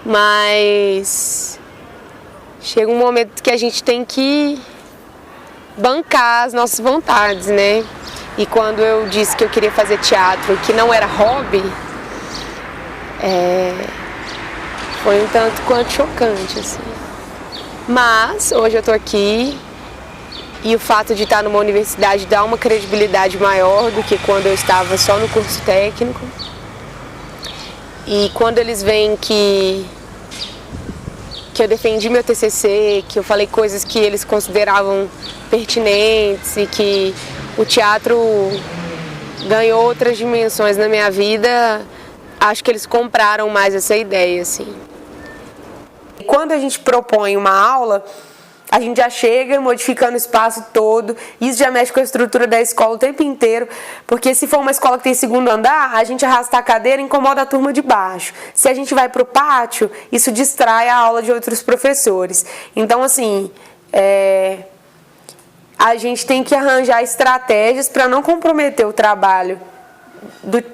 mas chega um momento que a gente tem que bancar as nossas vontades, né? E quando eu disse que eu queria fazer teatro, que não era hobby, foi um tanto quanto chocante, assim. Mas hoje eu tô aqui e o fato de estar numa universidade dá uma credibilidade maior do que quando eu estava só no curso técnico. E quando eles veem que eu defendi meu TCC, que eu falei coisas que eles consideravam pertinentes e que o teatro ganhou outras dimensões na minha vida, acho que eles compraram mais essa ideia, assim. Quando a gente propõe uma aula, a gente já chega modificando o espaço todo, isso já mexe com a estrutura da escola o tempo inteiro, porque se for uma escola que tem segundo andar, a gente arrasta a cadeira e incomoda a turma de baixo. Se a gente vai para o pátio, isso distrai a aula de outros professores. Então, assim, a gente tem que arranjar estratégias para não comprometer o trabalho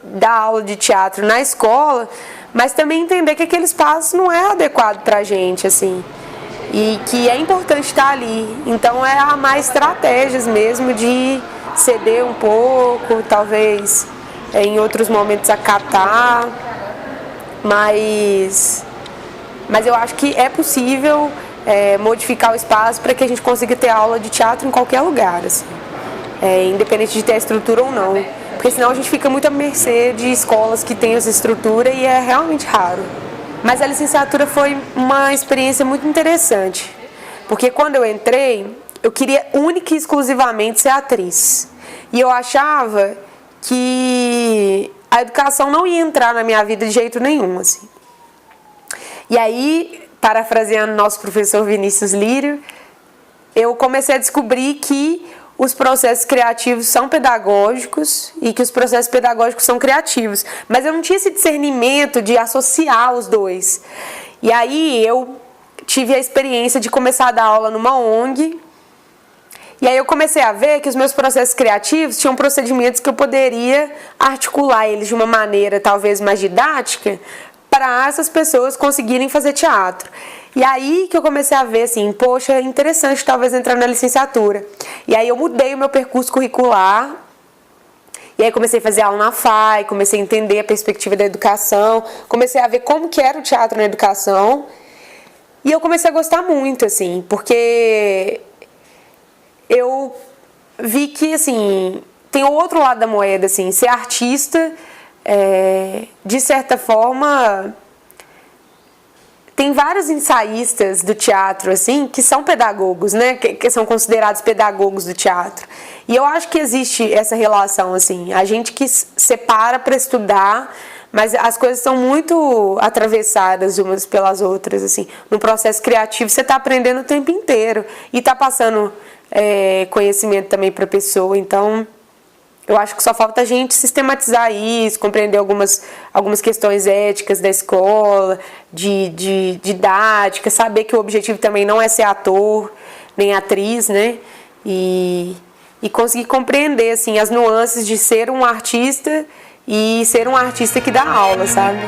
da aula de teatro na escola, mas também entender que aquele espaço não é adequado para a gente, assim. E que é importante estar ali. Então é armar estratégias mesmo de ceder um pouco, talvez em outros momentos acatar, mas eu acho que é possível modificar o espaço para que a gente consiga ter aula de teatro em qualquer lugar, assim, independente de ter a estrutura ou não, porque senão a gente fica muito à mercê de escolas que têm essa estrutura e é realmente raro. Mas a licenciatura foi uma experiência muito interessante, porque quando eu entrei, eu queria única e exclusivamente ser atriz. E eu achava que a educação não ia entrar na minha vida de jeito nenhum, assim. E aí, parafraseando nosso professor Vinícius Lírio, eu comecei a descobrir que os processos criativos são pedagógicos e que os processos pedagógicos são criativos. Mas eu não tinha esse discernimento de associar os dois. E aí eu tive a experiência de começar a dar aula numa ONG. E aí eu comecei a ver que os meus processos criativos tinham procedimentos que eu poderia articular eles de uma maneira talvez mais didática para essas pessoas conseguirem fazer teatro. E aí que eu comecei a ver assim, poxa, é interessante talvez entrar na licenciatura. E aí eu mudei o meu percurso curricular, e aí comecei a fazer aula na FAI, comecei a entender a perspectiva da educação, comecei a ver como que era o teatro na educação, e eu comecei a gostar muito, assim, porque eu vi que, assim, tem o outro lado da moeda, assim, ser artista, de certa forma... Tem vários ensaístas do teatro, assim, que são pedagogos, né? Que são considerados pedagogos do teatro. E eu acho que existe essa relação, assim. A gente que separa para estudar, mas as coisas são muito atravessadas umas pelas outras, assim. No processo criativo, você está aprendendo o tempo inteiro. E está passando conhecimento também para a pessoa. Então... eu acho que só falta a gente sistematizar isso, compreender algumas questões éticas da escola, de didática, saber que o objetivo também não é ser ator, nem atriz, né? E conseguir compreender, assim, as nuances de ser um artista e ser um artista que dá aula, sabe?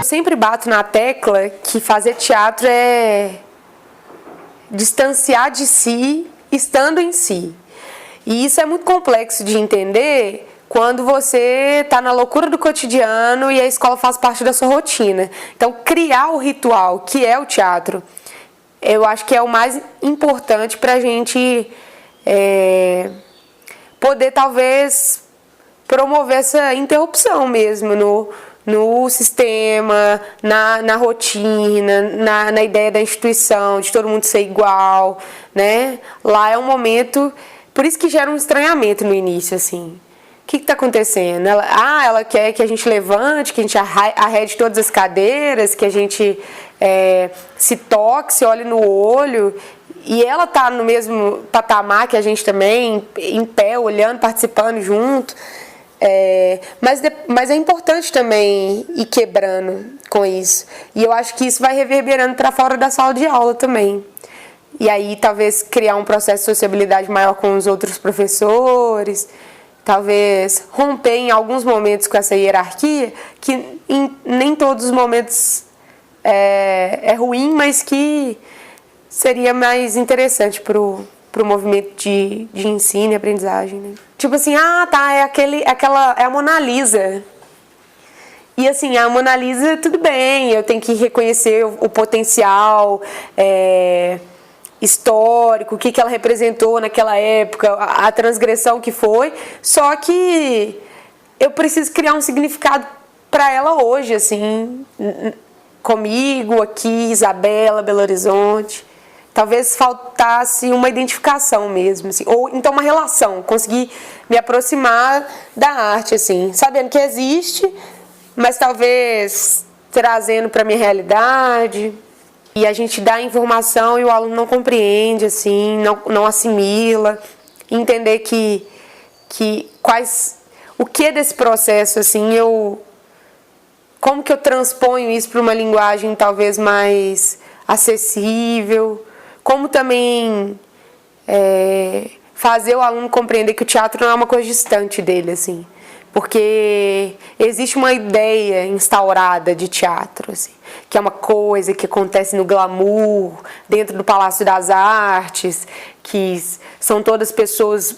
Sempre bato na tecla que fazer teatro é distanciar de si, estando em si. E isso é muito complexo de entender quando você está na loucura do cotidiano e a escola faz parte da sua rotina. Então, criar o ritual, que é o teatro, eu acho que é o mais importante para a gente poder, talvez, promover essa interrupção mesmo no sistema, na rotina, na ideia da instituição, de todo mundo ser igual, né? Lá é um momento, por isso que gera um estranhamento no início, assim. O que está acontecendo? Ela quer que a gente levante, que a gente arrede todas as cadeiras, que a gente se toque, se olhe no olho. E ela está no mesmo patamar que a gente também, em pé, olhando, participando junto. Mas é importante também ir quebrando com isso. E eu acho que isso vai reverberando para fora da sala de aula também. E aí talvez criar um processo de sociabilidade maior com os outros professores, talvez romper em alguns momentos com essa hierarquia, que nem todos os momentos é ruim, mas que seria mais interessante pro movimento de ensino e aprendizagem, né? Tipo assim, é a Mona Lisa. E assim, a Mona Lisa, tudo bem, eu tenho que reconhecer o potencial histórico, o que ela representou naquela época, a transgressão que foi, só que eu preciso criar um significado para ela hoje, assim, comigo, aqui, Isabela, Belo Horizonte. Talvez faltasse uma identificação mesmo, assim, ou então uma relação, conseguir me aproximar da arte, assim, sabendo que existe, mas talvez trazendo para minha realidade. E a gente dá informação e o aluno não compreende, assim, não assimila. Entender o que desse processo, assim, como que eu transponho isso para uma linguagem talvez mais acessível. Como também fazer o aluno compreender que o teatro não é uma coisa distante dele, assim. Porque existe uma ideia instaurada de teatro, assim, que é uma coisa que acontece no glamour, dentro do Palácio das Artes, que são todas pessoas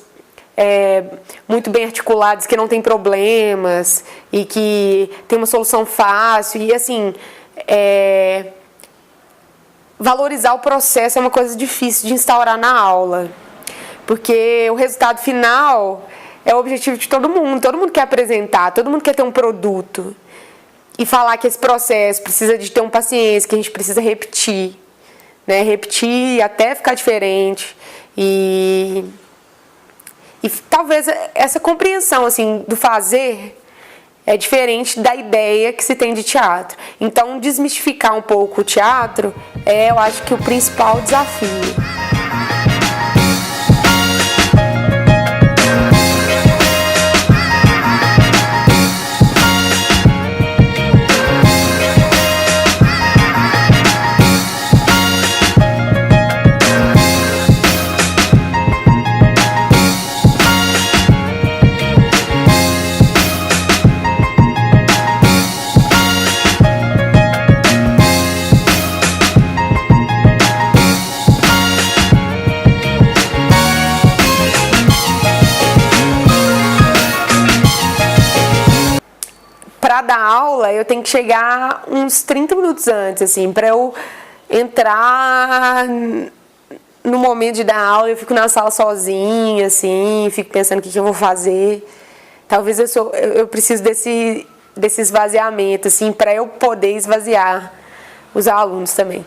muito bem articuladas, que não têm problemas e que tem uma solução fácil. E, assim, valorizar o processo é uma coisa difícil de instaurar na aula, porque o resultado final é o objetivo de todo mundo quer apresentar, todo mundo quer ter um produto e falar que esse processo precisa de ter uma paciência, que a gente precisa repetir, né? Repetir até ficar diferente e talvez essa compreensão, assim, do fazer é diferente da ideia que se tem de teatro. Então, desmistificar um pouco o teatro eu acho que o principal desafio. Para dar aula, eu tenho que chegar uns 30 minutos antes, assim, para eu entrar no momento de dar aula. Eu fico na sala sozinha, assim, fico pensando o que eu vou fazer. Talvez eu preciso desse esvaziamento, assim, para eu poder esvaziar os alunos também.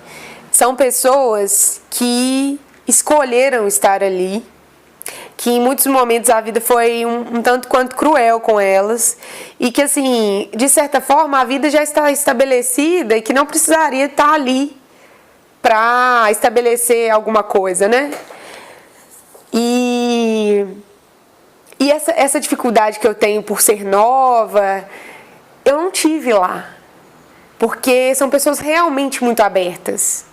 São pessoas que escolheram estar ali, que em muitos momentos a vida foi um tanto quanto cruel com elas e que, assim, de certa forma a vida já está estabelecida e que não precisaria estar ali para estabelecer alguma coisa, né? E essa dificuldade que eu tenho por ser nova, eu não tive lá, porque são pessoas realmente muito abertas.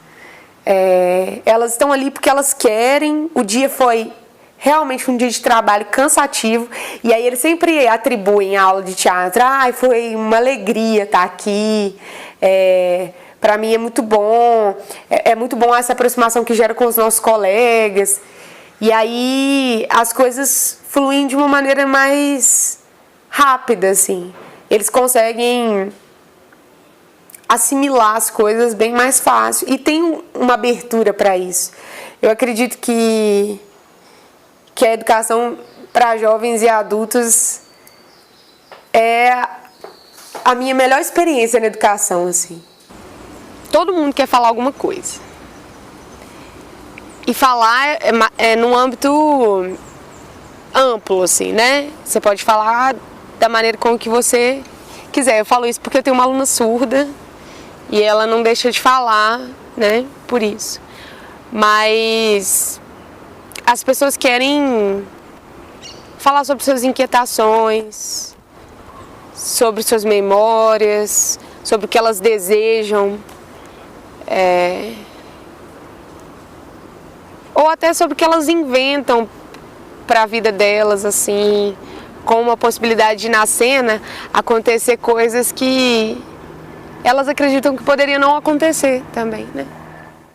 Elas estão ali porque elas querem. O dia foi realmente um dia de trabalho cansativo, e aí eles sempre atribuem a aula de teatro, foi uma alegria estar aqui, para mim é muito bom essa aproximação que gera com os nossos colegas, e aí as coisas fluem de uma maneira mais rápida, assim, eles conseguem assimilar as coisas bem mais fácil, e tem uma abertura para isso. Eu acredito que a educação para jovens e adultos é a minha melhor experiência na educação, assim. Todo mundo quer falar alguma coisa. E falar é num âmbito amplo, assim, né? Você pode falar da maneira com que você quiser. Eu falo isso porque eu tenho uma aluna surda e ela não deixa de falar, né? Por isso. Mas as pessoas querem falar sobre suas inquietações, sobre suas memórias, sobre o que elas desejam, ou até sobre o que elas inventam para a vida delas, assim, com uma possibilidade de na cena acontecer coisas que elas acreditam que poderiam não acontecer também, né?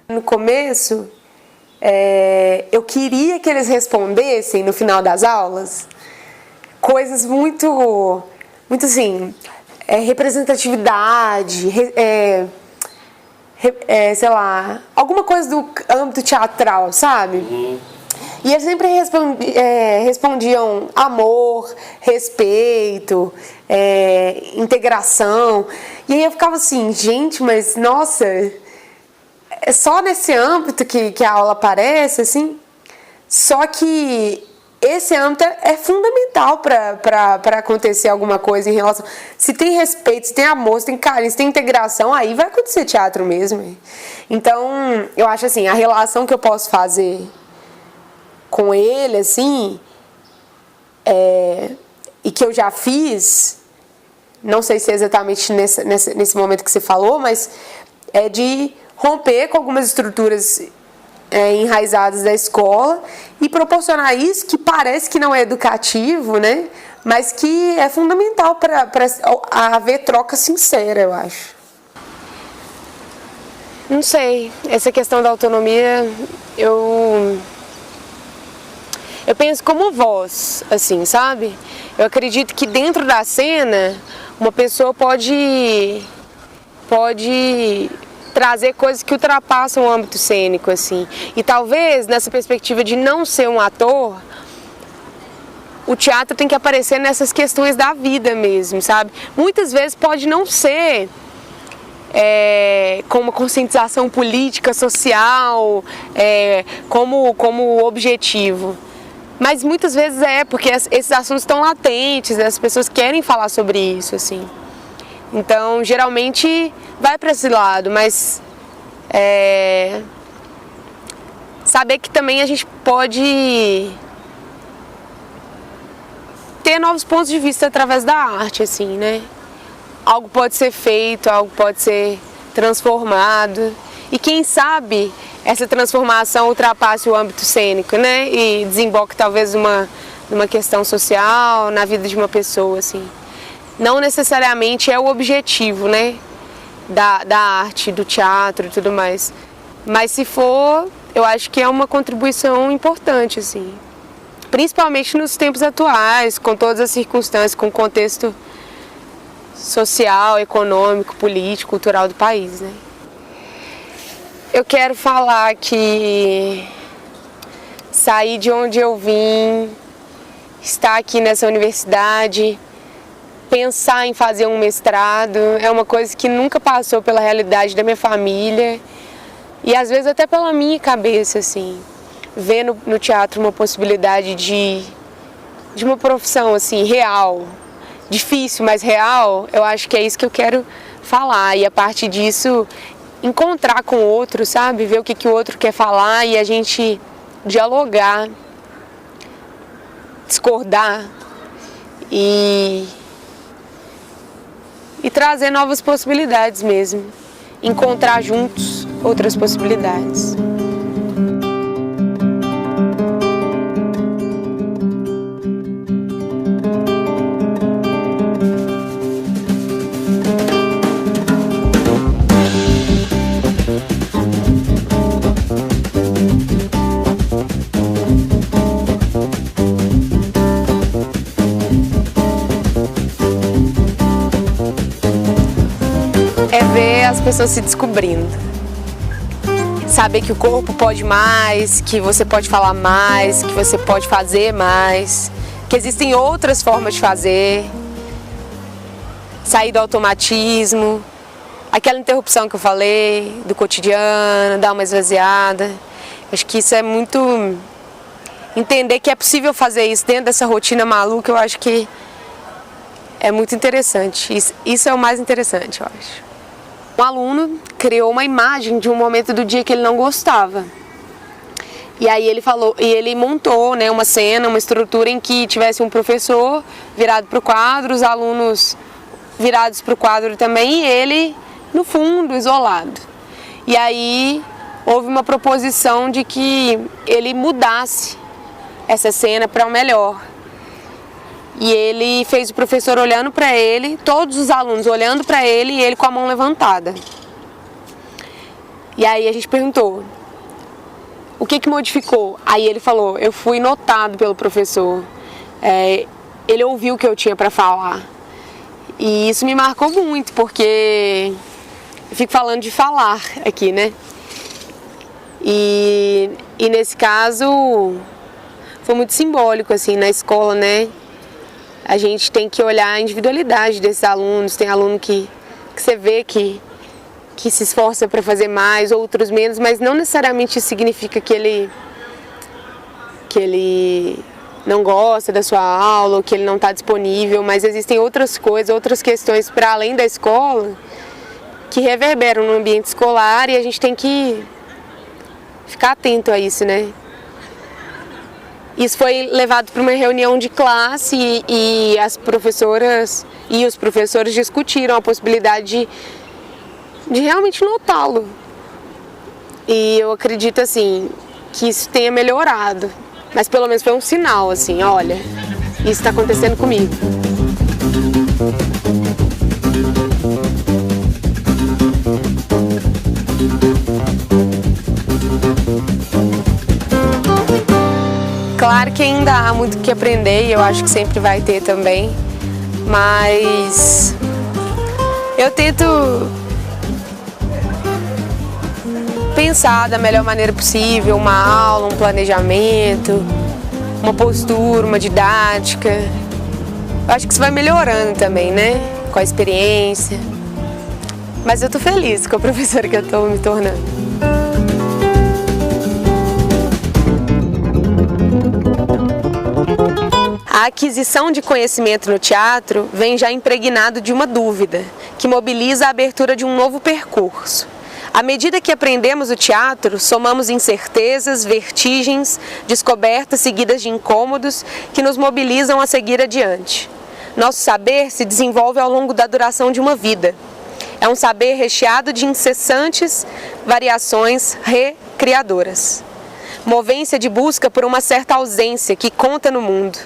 No começo, eu queria que eles respondessem no final das aulas coisas muito assim, representatividade, sei lá, alguma coisa do âmbito teatral, sabe? E eles sempre respondiam amor, respeito, integração. E aí eu ficava assim, gente, mas nossa, é só nesse âmbito que a aula aparece, assim. Só que esse âmbito é fundamental para acontecer alguma coisa em relação... Se tem respeito, se tem amor, se tem carinho, se tem integração, aí vai acontecer teatro mesmo. Então, eu acho assim, a relação que eu posso fazer com ele, assim, e que eu já fiz, não sei se é exatamente nesse momento que você falou, mas é de romper com algumas estruturas enraizadas da escola e proporcionar isso que parece que não é educativo, né? Mas que é fundamental para haver troca sincera, eu acho. Não sei, essa questão da autonomia, eu penso como voz, assim, sabe? Eu acredito que dentro da cena, uma pessoa pode trazer coisas que ultrapassam o âmbito cênico, assim. E talvez, nessa perspectiva de não ser um ator, o teatro tem que aparecer nessas questões da vida mesmo, sabe? Muitas vezes pode não ser com uma conscientização política, social, como objetivo. Mas muitas vezes porque esses assuntos estão latentes, as pessoas querem falar sobre isso, assim. Então, geralmente, vai para esse lado, mas saber que também a gente pode ter novos pontos de vista através da arte, assim, né? Algo pode ser feito, algo pode ser transformado. E quem sabe essa transformação ultrapasse o âmbito cênico, né? E desemboque talvez numa questão social, na vida de uma pessoa, assim. Não necessariamente é o objetivo, né? Da arte, do teatro e tudo mais. Mas se for, eu acho que é uma contribuição importante, assim. Principalmente nos tempos atuais, com todas as circunstâncias, com o contexto social, econômico, político, cultural do país, né? Eu quero falar que sair de onde eu vim, estar aqui nessa universidade, pensar em fazer um mestrado, é uma coisa que nunca passou pela realidade da minha família e às vezes até pela minha cabeça, assim. Ver no teatro uma possibilidade de uma profissão, assim, real, difícil, mas real, eu acho que é isso que eu quero falar. E a partir disso, encontrar com o outro, sabe? Ver o que o outro quer falar e a gente dialogar, discordar e trazer novas possibilidades mesmo. Encontrar juntos outras possibilidades. É ver as pessoas se descobrindo. Saber que o corpo pode mais, que você pode falar mais, que você pode fazer mais, que existem outras formas de fazer. sair do automatismo, aquela interrupção que eu falei, do cotidiano, dar uma esvaziada. Acho que isso é muito... Entender que é possível fazer isso dentro dessa rotina maluca, eu acho que é muito interessante. Isso é o mais interessante, eu acho. Um aluno criou uma imagem de um momento do dia que ele não gostava. E aí ele falou, e ele montou, né, uma cena, uma estrutura em que tivesse um professor virado para o quadro, os alunos virados para o quadro também, e ele no fundo, isolado. E aí houve uma proposição de que ele mudasse essa cena para o melhor. E ele fez o professor olhando para ele, todos os alunos olhando para ele e ele com a mão levantada. E aí a gente perguntou, o que modificou? Aí ele falou, eu fui notado pelo professor, ele ouviu o que eu tinha para falar. E isso me marcou muito, porque eu fico falando de falar aqui, né? E nesse caso foi muito simbólico, assim, na escola, né? A gente tem que olhar a individualidade desses alunos. Tem aluno que você vê que se esforça para fazer mais, outros menos, mas não necessariamente isso significa que ele não gosta da sua aula, ou que ele não está disponível, mas existem outras coisas, outras questões para além da escola que reverberam no ambiente escolar e a gente tem que ficar atento a isso, né? Isso foi levado para uma reunião de classe e as professoras e os professores discutiram a possibilidade de realmente notá-lo. E eu acredito, assim, que isso tenha melhorado. Mas pelo menos foi um sinal, assim, olha, isso está acontecendo comigo. Claro que ainda há muito o que aprender e eu acho que sempre vai ter também, mas eu tento pensar da melhor maneira possível uma aula, um planejamento, uma postura, uma didática. Eu acho que isso vai melhorando também, né? Com a experiência. Mas eu tô feliz com a professora que eu tô me tornando. A aquisição de conhecimento no teatro vem já impregnado de uma dúvida, que mobiliza a abertura de um novo percurso. À medida que aprendemos o teatro, somamos incertezas, vertigens, descobertas seguidas de incômodos que nos mobilizam a seguir adiante. Nosso saber se desenvolve ao longo da duração de uma vida. É um saber recheado de incessantes variações recriadoras. Movência de busca por uma certa ausência que conta no mundo.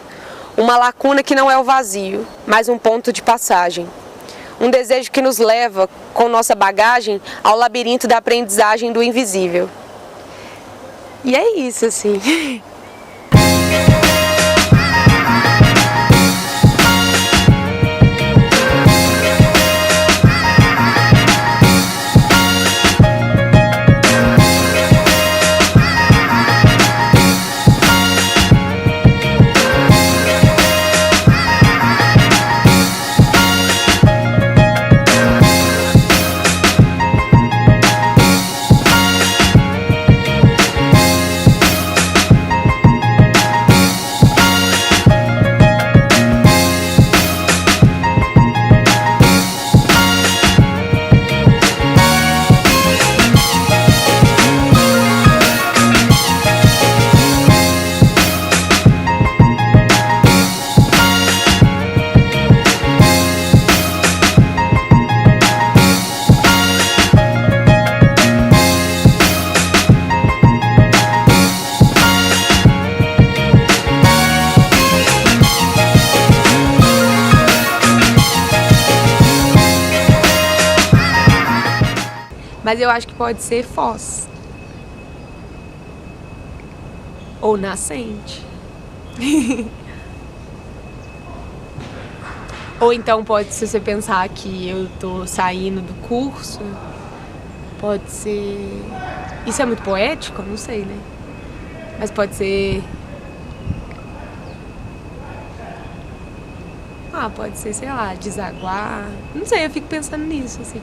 Uma lacuna que não é o vazio, mas um ponto de passagem. Um desejo que nos leva, com nossa bagagem, ao labirinto da aprendizagem do invisível. E é isso, assim. Mas eu acho que pode ser foz. Ou nascente. Ou então pode ser, se você pensar que eu tô saindo do curso, pode ser... Isso é muito poético? Eu não sei, né? Mas pode ser... Ah, pode ser, sei lá, desaguar. Não sei, eu fico pensando nisso, assim.